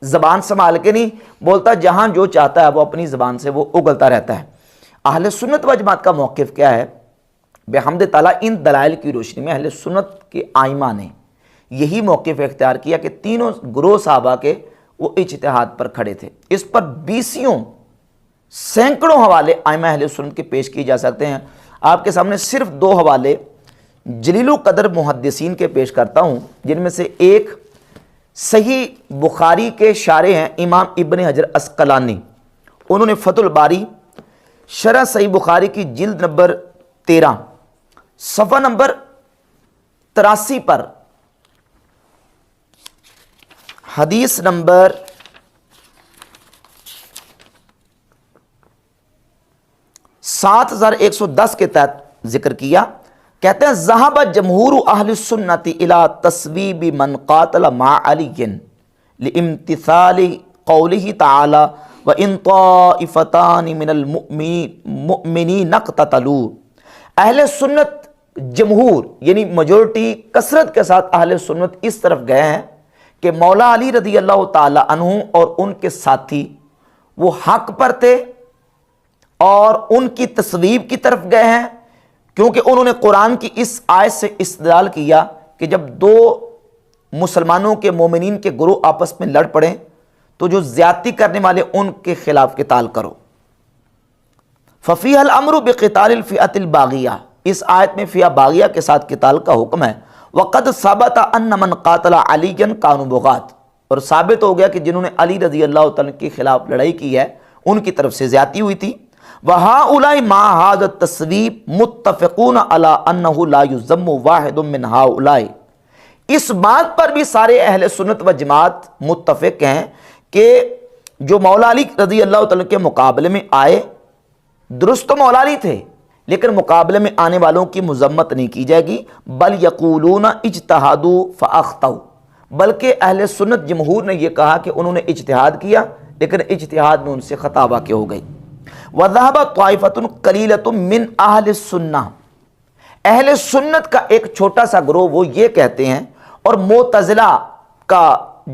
زبان سنبھال کے نہیں بولتا، جہاں جو چاہتا ہے وہ اپنی زبان سے وہ اگلتا رہتا ہے۔ اہل سنت و جماعت کا موقف کیا ہے؟ بحمد تعالیٰ ان دلائل کی روشنی میں اہل سنت کے آئمہ نے یہی موقف اختیار کیا کہ تینوں گروہ صحابہ کے وہ اجتہاد پر کھڑے تھے۔ اس پر بیسیوں سینکڑوں حوالے ائمہ اہل سنت کے پیش کیے جا سکتے ہیں۔ آپ کے سامنے صرف 2 حوالے جلیل القدر محدثین کے پیش کرتا ہوں، جن میں سے ایک صحیح بخاری کے شارح ہیں امام ابن حجر عسقلانی۔ انہوں نے فتح الباری شرح صحیح بخاری کی جلد نمبر 13 صفحہ نمبر 83 پر حدیث نمبر 7110 کے تحت ذکر کیا۔ کہتے ہیں ذہب جمہور اہل السنت الی تصویب من قاتل مع علی لامتثال قوله تعالی وان طائفتان من المؤمنین اقتتلوا۔ اہل سنت جمہور یعنی میجورٹی کثرت کے ساتھ اہل سنت اس طرف گئے ہیں کہ مولا علی رضی اللہ تعالی عنہ اور ان کے ساتھی وہ حق پر تھے اور ان کی تصویب کی طرف گئے ہیں، کیونکہ انہوں نے قرآن کی اس آیت سے استدلال کیا کہ جب 2 مسلمانوں کے مومنین کے گروہ آپس میں لڑ پڑیں تو جو زیادتی کرنے والے ان کے خلاف قتال کرو۔ ففیہ الامر بقتال الفئۃ الباغیہ، اس آیت میں فئہ باغیہ کے ساتھ قتال کا حکم ہے۔ وقد ثبت ان من قاتل علیا كانوا بغاة، اور ثابت ہو گیا کہ جنہوں نے علی رضی اللہ تعالیٰ کے خلاف لڑائی کی ہے ان کی طرف سے زیادتی ہوئی تھی۔ وَهَؤُلَاءِ مَعَ هَذَا التَّصْوِيبِ مُتَّفِقُونَ عَلَىٰ أَنَّهُ لَا يُذَمُّ وَاحِدٌ مِّنْ هَؤُلَاءِ، اس بات پر بھی سارے اہل سنت و جماعت متفق ہیں کہ جو مولا علی رضی اللہ تعالیٰ کے مقابلے میں آئے، درست تو مولا علی تھے لیکن مقابلے میں آنے والوں کی مذمت نہیں کی جائے گی۔ بل یقولون اجتہادوا فاخطئوا، بلکہ اہل سنت جمہور نے یہ کہا کہ انہوں نے اجتہاد کیا لیکن اجتہاد میں ان سے خطا واقع ہو گئی۔ وَذَهَبَ طَائِفَةٌ قَلِيلَةٌ مِّنْ أَهْلِ السُّنَّةِ، اہل سنت کا ایک چھوٹا سا گروہ وہ یہ کہتے ہیں، اور معتزلہ کا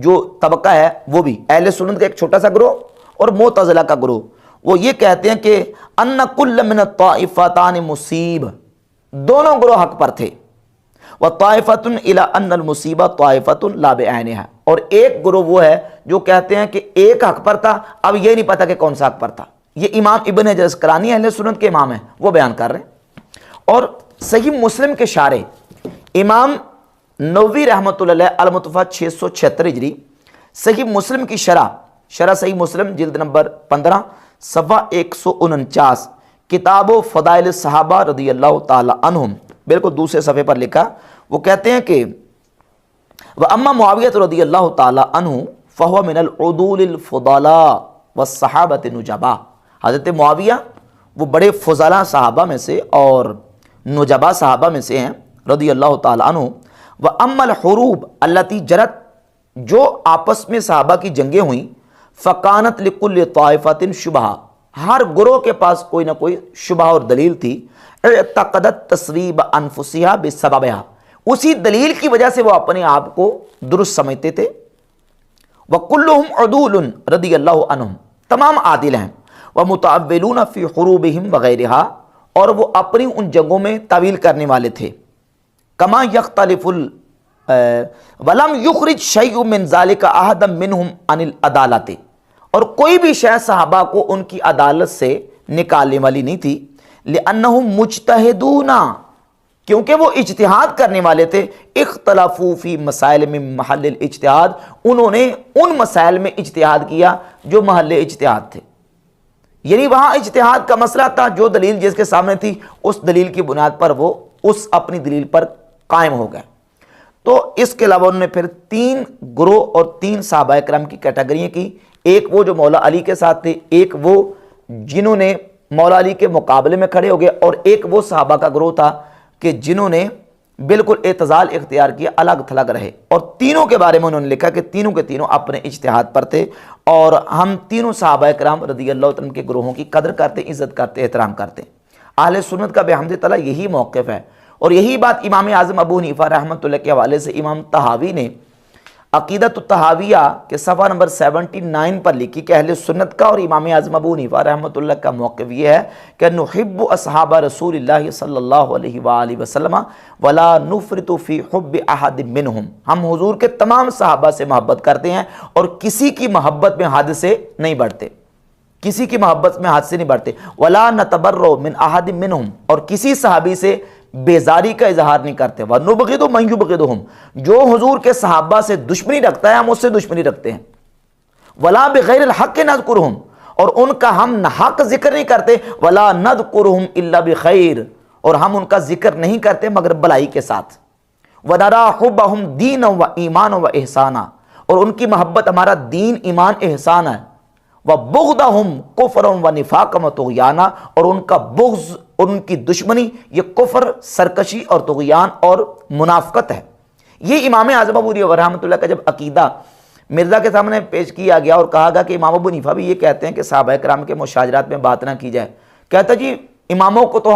جو طبقہ ہے وہ بھی اہل سنت کا ایک چھوٹا سا گروہ اور معتزلہ کا گروہ وہ یہ کہتے ہیں کہ ان کل من الطائفتان مصیب، دونوں گروہ حق پر تھے۔ وطائفۃ الی ان المصیبہ طائفۃ لا بعینہا، اور ایک گروہ وہ ہے جو کہتے ہیں کہ ایک حق پر تھا، اب یہ نہیں پتا کہ کون سا حق پر تھا۔ یہ امام ابن حجر عسقلانی اہل سنت کے امام ہیں، وہ بیان کر رہے ہیں۔ اور صحیح مسلم کے شارح امام نووی رحمۃ اللہ علیہ المتوفیٰ 676 ہجری، صحیح مسلم کی شرح صحیح مسلم جلد نمبر 15 صفحہ 149، کتاب و فضائل صحابہ رضی اللہ تعالی عنہم، بالکل دوسرے صفحے پر لکھا، وہ کہتے ہیں کہ وَأَمَّا مُعَاوِيَةُ رضی اللہ تعالی عنہ فَهُوَ مِنَ الْعُدُولِ الْفُضَلَاءِ وَالصَّحَابَةِ النُّجَبَاء، حضرت معاویہ وہ بڑے فضلاء صحابہ میں سے اور نجباء صحابہ میں سے ہیں رضی اللہ تعالی عنہ۔ وَأَمَّا الْحُرُوبُ الَّتِي جَرَتْ، جو آپس میں صحابہ کی جنگیں ہوئیں، فَكَانَتْ لِكُلِّ طَائِفَةٍ شُبْهَةٌ، ہر گروہ کے پاس کوئی نہ کوئی شبہ اور دلیل تھی۔ اعتقدت تصویب انفسها بسببها، اسی دلیل کی وجہ سے وہ اپنے آپ کو درست سمجھتے تھے۔ وَكُلُّهُمْ عُدُولٌ رضی اللہ عنہم، تمام عادل ہیں۔ وَمُتَأَوِّلُونَ فِي حُرُوبِهِمْ وَغَيْرِهَا، اور وہ اپنی ان جنگوں میں تعویل کرنے والے تھے۔ کما یختلف ولم یخرج شیء من ذلك احدا منهم عن العدالت، اور کوئی بھی شے صحابہ کو ان کی عدالت سے نکالنے والی نہیں تھی۔ لأنهم مجتہدون، کیونکہ وہ اجتہاد کرنے والے تھے۔ اختلافوا فی مسائل من محل الاجتہاد، انہوں نے ان مسائل میں اجتہاد کیا جو محل اجتہاد تھے، یعنی وہاں اجتہاد کا مسئلہ تھا، جو دلیل جس کے سامنے تھی اس دلیل کی بنیاد پر وہ اس اپنی دلیل پر قائم ہو گئے۔ تو اس کے علاوہ انہوں نے پھر 3 گروہ اور 3 صحابہ کرام کی کیٹیگریاں کی، ایک وہ جو مولا علی کے ساتھ تھے، ایک وہ جنہوں نے مولا علی کے مقابلے میں کھڑے ہو گئے، اور ایک وہ صحابہ کا گروہ تھا کہ جنہوں نے بالکل اعتزال اختیار کیا، الگ تھلگ رہے۔ اور تینوں کے بارے میں انہوں نے لکھا کہ تینوں کے تینوں اپنے اجتہاد پر تھے، اور ہم تینوں صحابہ کرام رضی اللہ عنہ کے گروہوں کی قدر کرتے، عزت کرتے، احترام کرتے۔ اہل سنت کا بحمد تعالیٰ یہی موقف ہے، اور یہی بات امام اعظم ابو حنیفہ رحمۃ اللہ کے حوالے سے امام طحاوی نے عقیدۃ الطحاویہ کے صفحہ نمبر 79 پر لکھی کہ اہل سنت کا اور امام اعظم ابو حنیفہ رحمۃ اللہ کا موقف یہ ہے کہ نحب اصحاب رسول اللہ صلی اللہ علیہ وآلہ وسلم ولا نفرط فی حب احد منہم، ہم حضور کے تمام صحابہ سے محبت کرتے ہیں اور کسی کی محبت میں حد سے نہیں بڑھتے، کسی کی محبت میں حد سے نہیں بڑھتے، ولا نتبرؤ من احد منہم، اور کسی صحابی سے بیزاری کا اظہار نہیں کرتے، وَنُبْغِضُ مَن يُبْغِضُهُمْ، جو حضور کے صحابہ سے دشمنی رکھتا ہے ہم اس سے دشمنی رکھتے ہیں، وَلَا بِغَيْرِ الْحَقِّ نَذْكُرُهُمْ، اور ان کا ہم ناحق ذکر نہیں کرتے، وَلَا نَذْكُرُهُمْ إِلَّا بِخَيْرٍ، اور ہم ان کا ذکر نہیں کرتے مگر بلائی کے ساتھ، وَنَرَا حُبَّهُمْ دِينًا وَإِيمَانًا وَإِحْسَانًا، اور ان کی محبت ہمارا دین ایمان احسان ہے، وَبُغْضَهُمْ كُفْرًا وَنِفَاقًا وَطُغْيَانًا، اور ان کا بغض اور ان کی دشمنی یہ کفر، سرکشی اور طغیان اور منافقت ہے۔ یہ امام اعظم ابو حنیفہ رحمۃ اللہ کا جب عقیدہ مرزا کے سامنے پیش کیا گیا اور کہا گیا کہ امام ابو حنیفہ بھی یہ کہتے ہیں کہ صحابہ کرام کے مشاجرات میں بات نہ کی جائے، کہتا جی اماموں کو تو